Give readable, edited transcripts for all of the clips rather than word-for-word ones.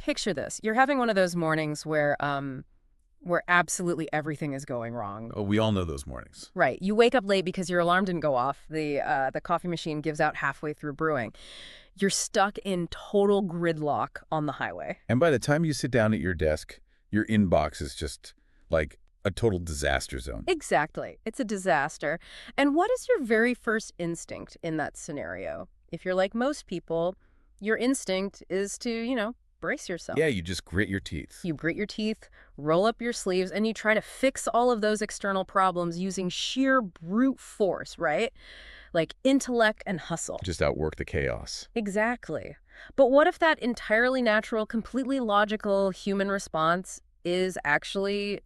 picture this. You're having one of those mornings where absolutely everything is going wrong. Oh, we all know those mornings. Right. You wake up late because your alarm didn't go off. The coffee machine gives out halfway through brewing. You're stuck in total gridlock on the highway. And by the time you sit down at your desk, your inbox is just like a total disaster zone. Exactly. It's a disaster. And what is your very first instinct in that scenario? If you're like most people, your instinct is to, brace yourself. Yeah, you just grit your teeth. You grit your teeth, roll up your sleeves, and you try to fix all of those external problems using sheer brute force, right? Like intellect and hustle. Just outwork the chaos. Exactly. But what if that entirely natural, completely logical human response is actually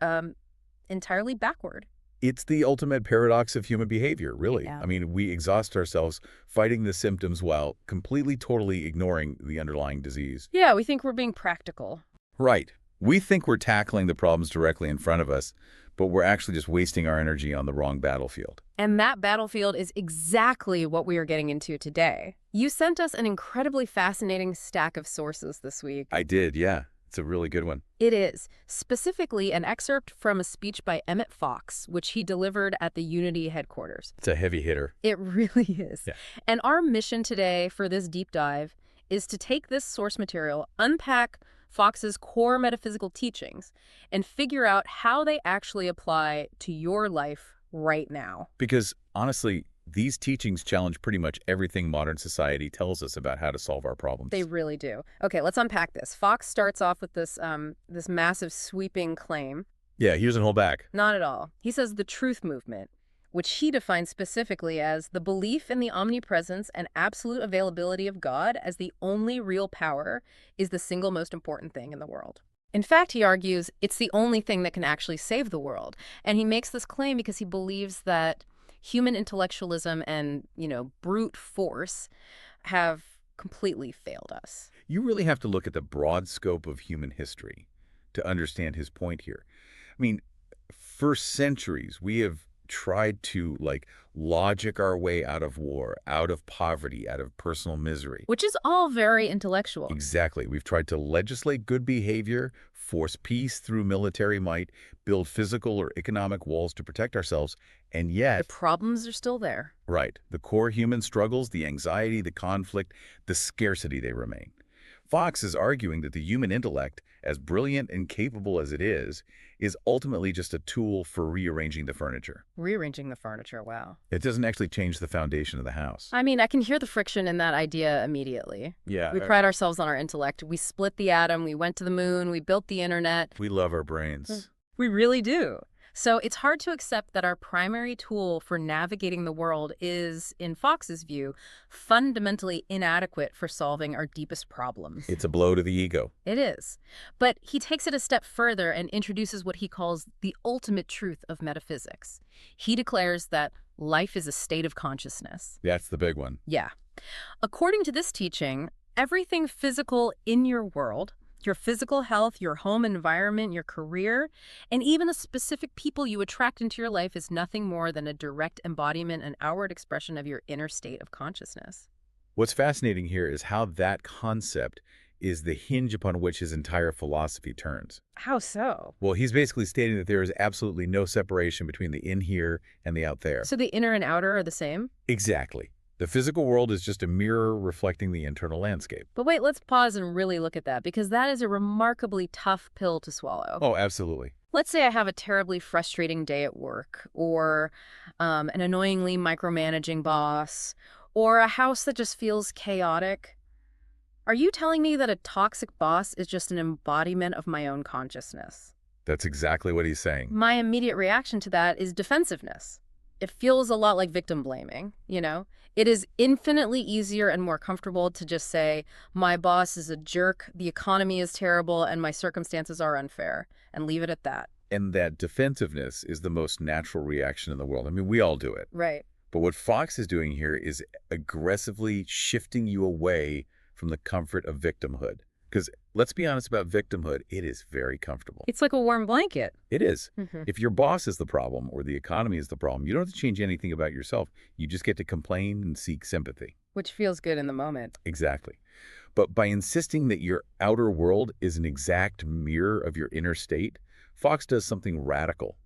entirely backward? It's the ultimate paradox of human behavior, really. Yeah. I mean, we exhaust ourselves fighting the symptoms while completely, totally ignoring the underlying disease. Yeah, we think we're being practical. Right. We think we're tackling the problems directly in front of us, but we're actually just wasting our energy on the wrong battlefield. And that battlefield is exactly what we are getting into today. You sent us an incredibly fascinating stack of sources this week. I did, yeah. It's a really good one. It is. Specifically, an excerpt from a speech by Emmet Fox, which he delivered at the Unity headquarters. It's a heavy hitter. It really is. Yeah. And our mission today for this deep dive is to take this source material, unpack Fox's core metaphysical teachings, and figure out how they actually apply to your life right now. Because, honestly, these teachings challenge pretty much everything modern society tells us about how to solve our problems. They really do. Okay, let's unpack this. Fox starts off with this massive sweeping claim. Yeah, he doesn't hold back. Not at all. He says the truth movement, which he defines specifically as the belief in the omnipresence and absolute availability of God as the only real power, is the single most important thing in the world. In fact, he argues it's the only thing that can actually save the world. And he makes this claim because he believes that human intellectualism and, brute force have completely failed us. You really have to look at the broad scope of human history to understand his point here. I mean, for centuries, we have tried to, logic our way out of war, out of poverty, out of personal misery. Which is all very intellectual. Exactly. We've tried to legislate good behavior, force peace through military might, build physical or economic walls to protect ourselves, and yet... The problems are still there. Right. The core human struggles, the anxiety, the conflict, the scarcity, they remain. Fox is arguing that the human intellect, as brilliant and capable as it is ultimately just a tool for rearranging the furniture. Rearranging the furniture, wow. It doesn't actually change the foundation of the house. I mean, I can hear the friction in that idea immediately. Yeah. We pride ourselves on our intellect. We split the atom, we went to the moon, we built the internet. We love our brains. We really do. So it's hard to accept that our primary tool for navigating the world is, in Fox's view, fundamentally inadequate for solving our deepest problems. It's a blow to the ego. It is. But he takes it a step further and introduces what he calls the ultimate truth of metaphysics. He declares that life is a state of consciousness. That's the big one. Yeah. According to this teaching, everything physical in your world, your physical health, your home environment, your career, and even the specific people you attract into your life is nothing more than a direct embodiment and outward expression of your inner state of consciousness. What's fascinating here is how that concept is the hinge upon which his entire philosophy turns. How so? Well, he's basically stating that there is absolutely no separation between the in here and the out there. So the inner and outer are the same? Exactly. The physical world is just a mirror reflecting the internal landscape. But wait, let's pause and really look at that, because that is a remarkably tough pill to swallow. Oh, absolutely. Let's say I have a terribly frustrating day at work, or an annoyingly micromanaging boss, or a house that just feels chaotic. Are you telling me that a toxic boss is just an embodiment of my own consciousness? That's exactly what he's saying. My immediate reaction to that is defensiveness. It feels a lot like victim blaming, It is infinitely easier and more comfortable to just say, my boss is a jerk, the economy is terrible, and my circumstances are unfair, and leave it at that. And that defensiveness is the most natural reaction in the world. I mean, we all do it. Right. But what Fox is doing here is aggressively shifting you away from the comfort of victimhood. Because let's be honest about victimhood, it is very comfortable. It's like a warm blanket. It is. If your boss is the problem or the economy is the problem, you don't have to change anything about yourself. You just get to complain and seek sympathy. Which feels good in the moment. Exactly. But by insisting that your outer world is an exact mirror of your inner state, Fox does something radical.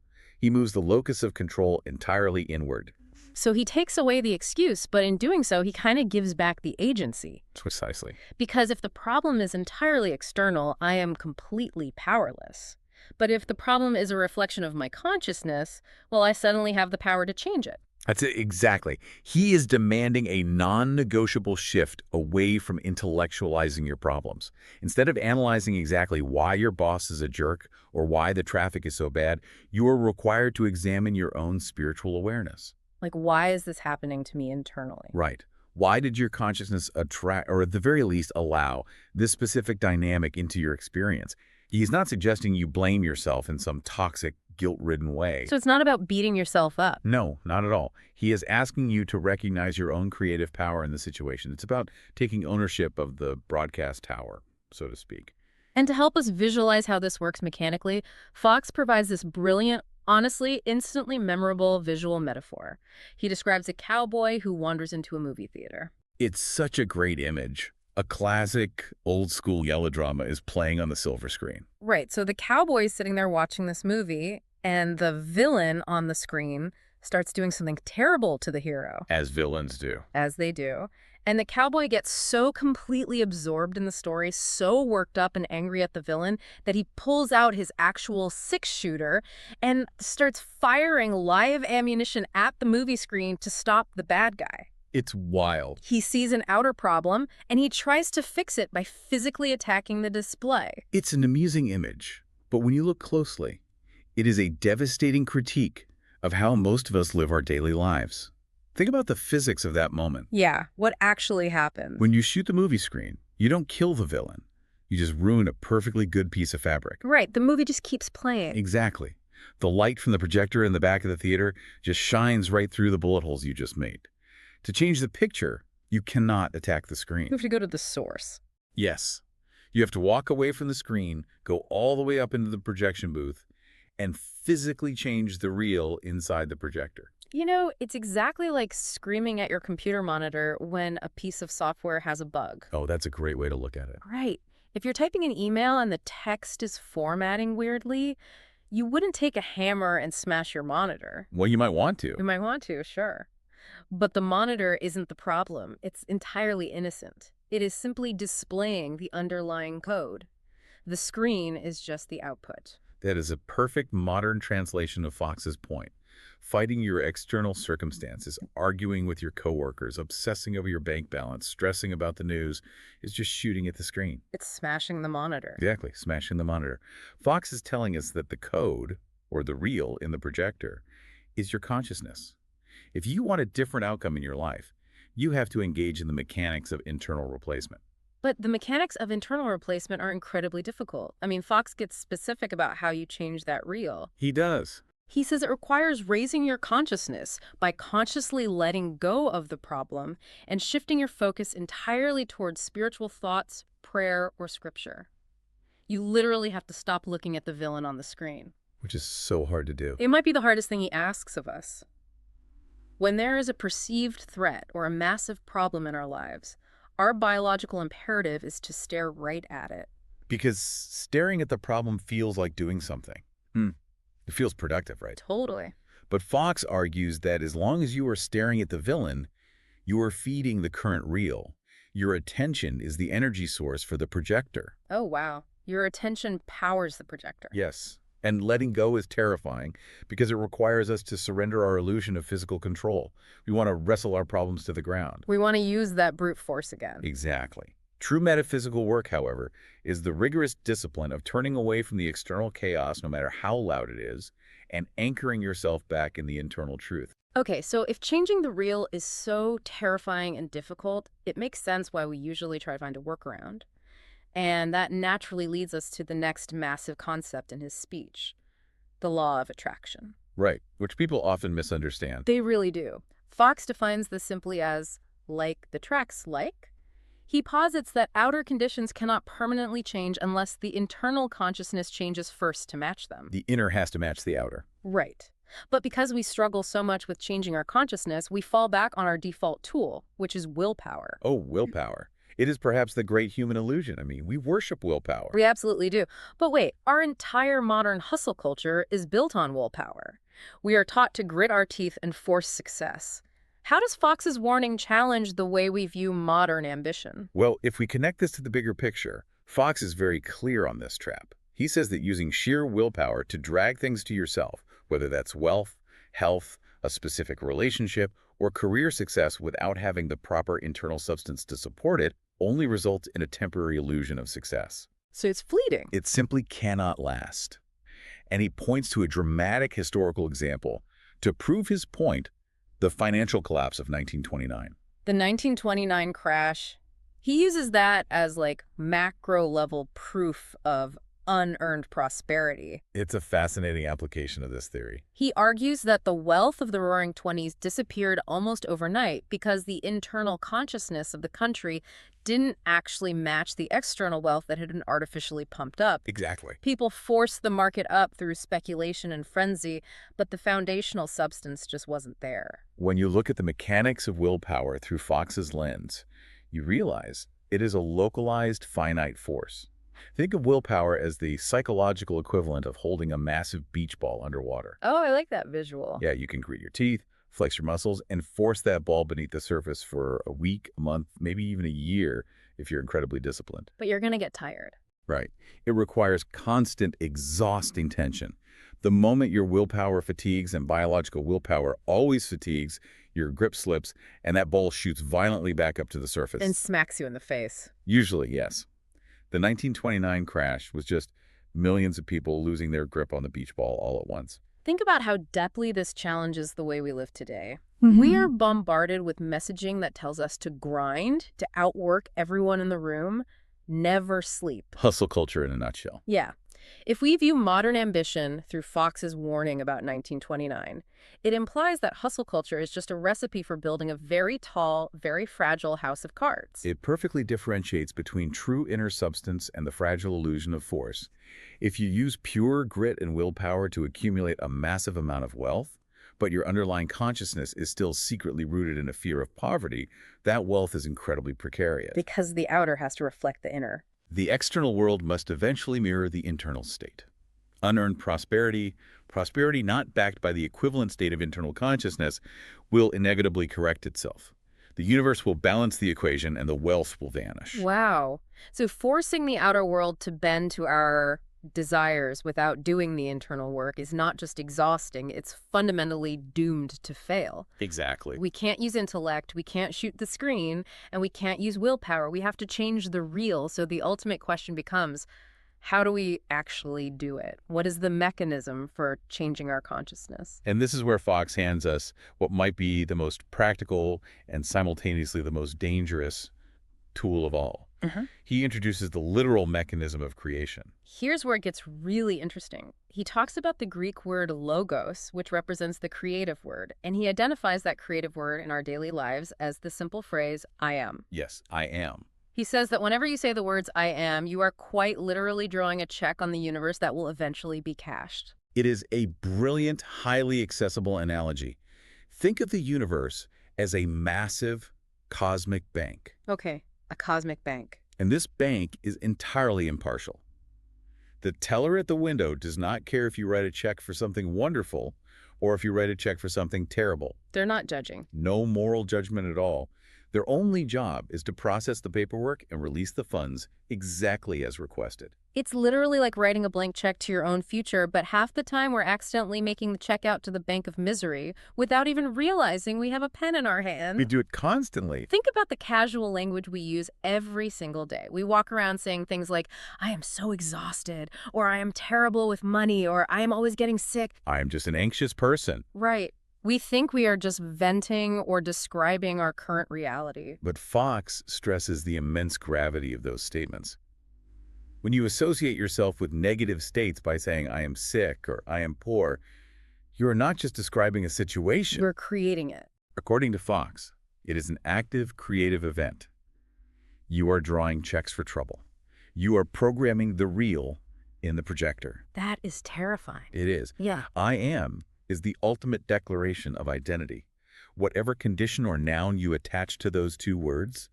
He moves the locus of control entirely inward. So he takes away the excuse, but in doing so, he kind of gives back the agency. Precisely. Because if the problem is entirely external, I am completely powerless. But if the problem is a reflection of my consciousness, well, I suddenly have the power to change it. That's it, exactly. He is demanding a non-negotiable shift away from intellectualizing your problems. Instead of analyzing exactly why your boss is a jerk or why the traffic is so bad, you are required to examine your own spiritual awareness. Like, why is this happening to me internally? Right. Why did your consciousness attract, or at the very least allow, this specific dynamic into your experience? He's not suggesting you blame yourself in some toxic, guilt-ridden way. So it's not about beating yourself up. No, not at all. He is asking you to recognize your own creative power in the situation. It's about taking ownership of the broadcast tower, so to speak. And to help us visualize how this works mechanically, Fox provides this brilliant, honestly, instantly memorable visual metaphor. He describes a cowboy who wanders into a movie theater. It's such a great image. A classic, old-school yellow drama is playing on the silver screen. Right, so the cowboy is sitting there watching this movie, and the villain on the screen starts doing something terrible to the hero. As villains do. As they do. And the cowboy gets so completely absorbed in the story, so worked up and angry at the villain, that he pulls out his actual six-shooter and starts firing live ammunition at the movie screen to stop the bad guy. It's wild. He sees an outer problem, and he tries to fix it by physically attacking the display. It's an amusing image, but when you look closely, it is a devastating critique of how most of us live our daily lives. Think about the physics of that moment. Yeah, what actually happens? When you shoot the movie screen, you don't kill the villain. You just ruin a perfectly good piece of fabric. Right, the movie just keeps playing. Exactly. The light from the projector in the back of the theater just shines right through the bullet holes you just made. To change the picture, you cannot attack the screen. You have to go to the source. Yes. You have to walk away from the screen, go all the way up into the projection booth, and physically change the reel inside the projector. You know, it's exactly like screaming at your computer monitor when a piece of software has a bug. Oh, that's a great way to look at it. Right. If you're typing an email and the text is formatting weirdly, you wouldn't take a hammer and smash your monitor. Well, you might want to. You might want to, sure. But the monitor isn't the problem. It's entirely innocent. It is simply displaying the underlying code. The screen is just the output. That is a perfect modern translation of Fox's point. Fighting your external circumstances, arguing with your coworkers, obsessing over your bank balance, stressing about the news, is just shooting at the screen. It's smashing the monitor. Exactly, smashing the monitor. Fox is telling us that the code, or the reel in the projector, is your consciousness. If you want a different outcome in your life, you have to engage in the mechanics of internal replacement. But the mechanics of internal replacement are incredibly difficult. I mean, Fox gets specific about how you change that reel. He does. He says it requires raising your consciousness by consciously letting go of the problem and shifting your focus entirely towards spiritual thoughts, prayer, or scripture. You literally have to stop looking at the villain on the screen. Which is so hard to do. It might be the hardest thing he asks of us. When there is a perceived threat or a massive problem in our lives, our biological imperative is to stare right at it. Because staring at the problem feels like doing something. It feels productive, right? Totally. But Fox argues that as long as you are staring at the villain, you are feeding the current reel. Your attention is the energy source for the projector. Oh, wow. Your attention powers the projector. Yes. And letting go is terrifying because it requires us to surrender our illusion of physical control. We want to wrestle our problems to the ground. We want to use that brute force again. Exactly. True metaphysical work, however, is the rigorous discipline of turning away from the external chaos, no matter how loud it is, and anchoring yourself back in the internal truth. Okay, so if changing the reel is so terrifying and difficult, it makes sense why we usually try to find a workaround. And that naturally leads us to the next massive concept in his speech, the law of attraction. Right, which people often misunderstand. They really do. Fox defines this simply as, like the tracks like. He posits that outer conditions cannot permanently change unless the internal consciousness changes first to match them. The inner has to match the outer. Right. But because we struggle so much with changing our consciousness, we fall back on our default tool, which is willpower. Oh, willpower. It is perhaps the great human illusion. I mean, we worship willpower. We absolutely do. But wait, our entire modern hustle culture is built on willpower. We are taught to grit our teeth and force success. How does Fox's warning challenge the way we view modern ambition? Well, if we connect this to the bigger picture, Fox is very clear on this trap. He says that using sheer willpower to drag things to yourself, whether that's wealth, health, a specific relationship, or career success without having the proper internal substance to support it, only results in a temporary illusion of success. So it's fleeting. It simply cannot last. And he points to a dramatic historical example to prove his point, the financial collapse of 1929. The 1929 crash, he uses that as like macro level proof of unearned prosperity. It's a fascinating application of this theory. He argues that the wealth of the Roaring Twenties disappeared almost overnight because the internal consciousness of the country didn't actually match the external wealth that had been artificially pumped up. Exactly. People forced the market up through speculation and frenzy, but the foundational substance just wasn't there. When you look at the mechanics of willpower through Fox's lens, you realize it is a localized, finite force. Think of willpower as the psychological equivalent of holding a massive beach ball underwater. Oh, I like that visual. Yeah, you can grit your teeth, flex your muscles, and force that ball beneath the surface for a week, a month, maybe even a year if you're incredibly disciplined. But you're going to get tired. Right. It requires constant, exhausting tension. The moment your willpower fatigues, and biological willpower always fatigues, your grip slips, and that ball shoots violently back up to the surface. And smacks you in the face. Usually, yes. The 1929 crash was just millions of people losing their grip on the beach ball all at once. Think about how deeply this challenges the way we live today. We are bombarded with messaging that tells us to grind, to outwork everyone in the room, never sleep. Hustle culture in a nutshell. Yeah. If we view modern ambition through Fox's warning about 1929, it implies that hustle culture is just a recipe for building a very tall, very fragile house of cards. It perfectly differentiates between true inner substance and the fragile illusion of force. If you use pure grit and willpower to accumulate a massive amount of wealth, but your underlying consciousness is still secretly rooted in a fear of poverty, that wealth is incredibly precarious. Because the outer has to reflect the inner. The external world must eventually mirror the internal state. Unearned prosperity, prosperity not backed by the equivalent state of internal consciousness, will inevitably correct itself. The universe will balance the equation and the wealth will vanish. Wow. So forcing the outer world to bend to our desires without doing the internal work is not just exhausting, it's fundamentally doomed to fail. Exactly. We can't use intellect, we can't shoot the screen, and we can't use willpower. We have to change the real. So the ultimate question becomes, how do we actually do it? What is the mechanism for changing our consciousness? And this is where Fox hands us what might be the most practical and simultaneously the most dangerous tool of all. He introduces the literal mechanism of creation. Here's where it gets really interesting. He talks about the Greek word logos, which represents the creative word, and he identifies that creative word in our daily lives as the simple phrase, I am. Yes, I am. He says that whenever you say the words I am, you are quite literally drawing a check on the universe that will eventually be cashed. It is a brilliant, highly accessible analogy. Think of the universe as a massive cosmic bank. Okay, a cosmic bank. And this bank is entirely impartial. The teller at the window does not care if you write a check for something wonderful or if you write a check for something terrible. They're not judging. No moral judgment at all. Their only job is to process the paperwork and release the funds exactly as requested. It's literally like writing a blank check to your own future, but half the time we're accidentally making the check out to the bank of misery without even realizing we have a pen in our hand. We do it constantly. Think about the casual language we use every single day. We walk around saying things like, I am so exhausted, or I am terrible with money, or I am always getting sick. I am just an anxious person. Right. We think we are just venting or describing our current reality. But Fox stresses the immense gravity of those statements. When you associate yourself with negative states by saying, I am sick or I am poor, you are not just describing a situation. We're creating it. According to Fox, it is an active, creative event. You are drawing checks for trouble. You are programming the real in the projector. That is terrifying. It is. Yeah. I am is the ultimate declaration of identity. Whatever condition or noun you attach to those two words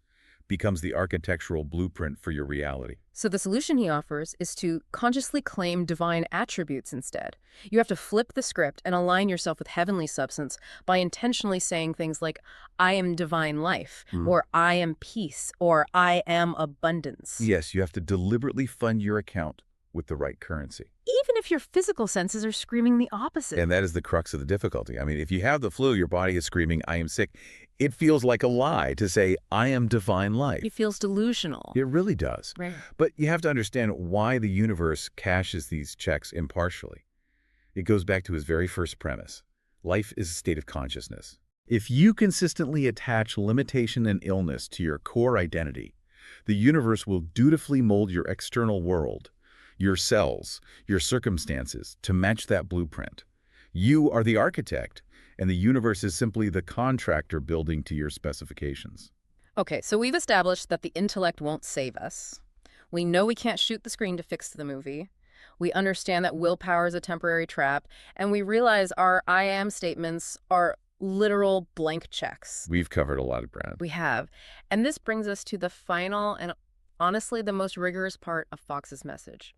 becomes the architectural blueprint for your reality. So the solution he offers is to consciously claim divine attributes instead. You have to flip the script and align yourself with heavenly substance by intentionally saying things like, I am divine life, or I am peace, or I am abundance. Yes, you have to deliberately fund your account with the right currency. Even if your physical senses are screaming the opposite. And that is the crux of the difficulty. I mean, if you have the flu, your body is screaming, I am sick. It feels like a lie to say, I am divine life. It feels delusional. It really does. Right. But you have to understand why the universe cashes these checks impartially. It goes back to his very first premise. Life is a state of consciousness. If you consistently attach limitation and illness to your core identity, the universe will dutifully mold your external world, your cells, your circumstances, to match that blueprint. You are the architect, and the universe is simply the contractor building to your specifications. Okay, so we've established that the intellect won't save us. We know we can't shoot the screen to fix the movie. We understand that willpower is a temporary trap, and we realize our I am statements are literal blank checks. We've covered a lot of ground. We have. And this brings us to the final and honestly the most rigorous part of Fox's message.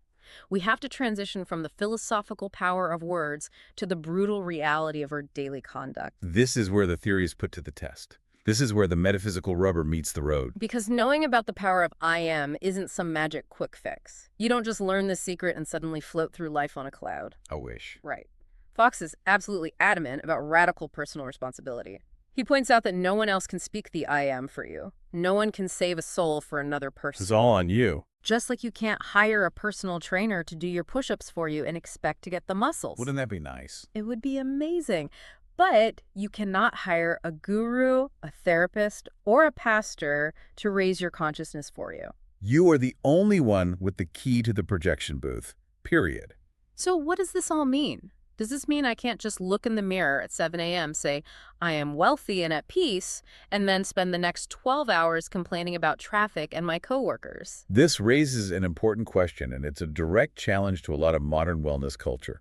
We have to transition from the philosophical power of words to the brutal reality of our daily conduct. This is where the theory is put to the test. This is where the metaphysical rubber meets the road. Because knowing about the power of I am isn't some magic quick fix. You don't just learn the secret and suddenly float through life on a cloud. I wish. Right. Fox is absolutely adamant about radical personal responsibility. He points out that no one else can speak the I am for you. No one can save a soul for another person. It's all on you. Just like you can't hire a personal trainer to do your push-ups for you and expect to get the muscles. Wouldn't that be nice? It would be amazing. But you cannot hire a guru, a therapist, or a pastor to raise your consciousness for you. You are the only one with the key to the projection booth, period. So what does this all mean? Does this mean I can't just look in the mirror at 7 a.m., say, I am wealthy and at peace, and then spend the next 12 hours complaining about traffic and my coworkers? This raises an important question, and it's a direct challenge to a lot of modern wellness culture.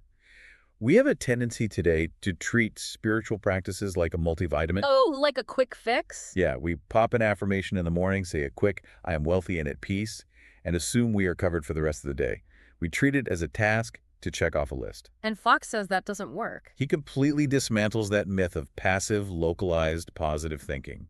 We have a tendency today to treat spiritual practices like a multivitamin. Oh, like a quick fix? Yeah, we pop an affirmation in the morning, say a quick, I am wealthy and at peace, and assume we are covered for the rest of the day. We treat it as a task to check off a list. And Fox says that doesn't work. He completely dismantles that myth of passive, localized, positive thinking.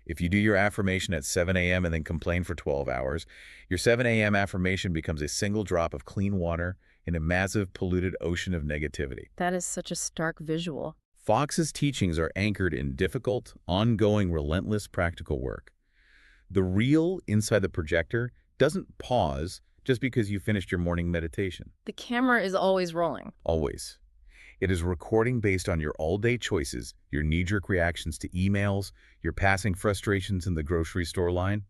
If you do your affirmation at 7 a.m. and then complain for 12 hours, your 7 a.m. affirmation becomes a single drop of clean water in a massive, polluted ocean of negativity. That is such a stark visual. Fox's teachings are anchored in difficult, ongoing, relentless practical work. The real inside the projector doesn't pause just because you finished your morning meditation. The camera is always rolling. Always. It is recording based on your all-day choices, your knee-jerk reactions to emails, your passing frustrations in the grocery store line.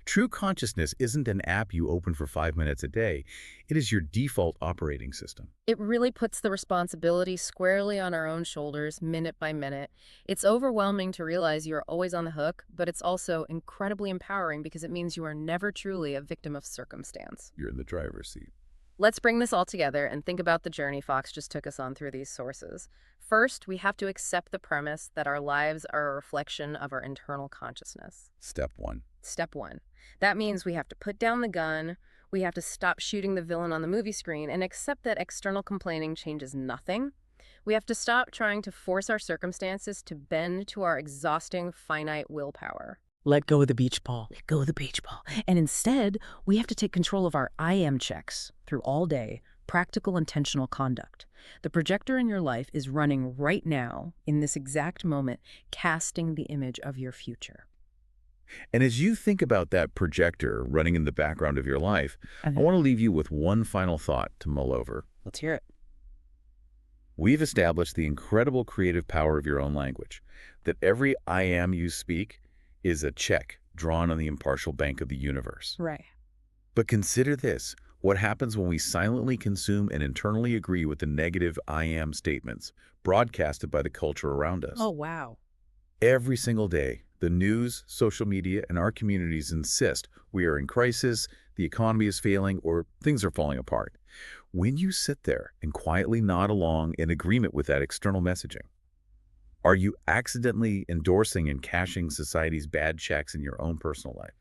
True consciousness isn't an app you open for 5 minutes a day. It is your default operating system. It really puts the responsibility squarely on our own shoulders, minute by minute. It's overwhelming to realize you're always on the hook, but it's also incredibly empowering because it means you are never truly a victim of circumstance. You're in the driver's seat. Let's bring this all together and think about the journey Fox just took us on through these sources. First, we have to accept the premise that our lives are a reflection of our internal consciousness. Step 1. Step 1. That means we have to put down the gun, we have to stop shooting the villain on the movie screen and accept that external complaining changes nothing. We have to stop trying to force our circumstances to bend to our exhausting, finite willpower. Let go of the beach ball. Let go of the beach ball. And instead, we have to take control of our I am checks through all day, practical, intentional conduct. The projector in your life is running right now, in this exact moment, casting the image of your future. And as you think about that projector running in the background of your life, I want to leave you with one final thought to mull over. Let's hear it. We've established the incredible creative power of your own language, that every I am you speak is a check drawn on the impartial bank of the universe. Right. But consider this. What happens when we silently consume and internally agree with the negative I am statements broadcasted by the culture around us? Oh, wow. Every single day, the news, social media, and our communities insist we are in crisis, the economy is failing, or things are falling apart. When you sit there and quietly nod along in agreement with that external messaging, are you accidentally endorsing and cashing society's bad checks in your own personal life?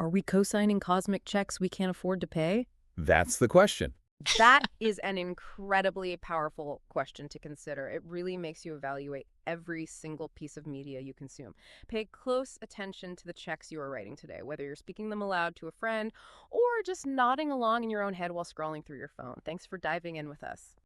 Are we co-signing cosmic checks we can't afford to pay? That's the question. That is an incredibly powerful question to consider. It really makes you evaluate every single piece of media you consume. Pay close attention to the checks you are writing today, whether you're speaking them aloud to a friend or just nodding along in your own head while scrolling through your phone. Thanks for diving in with us.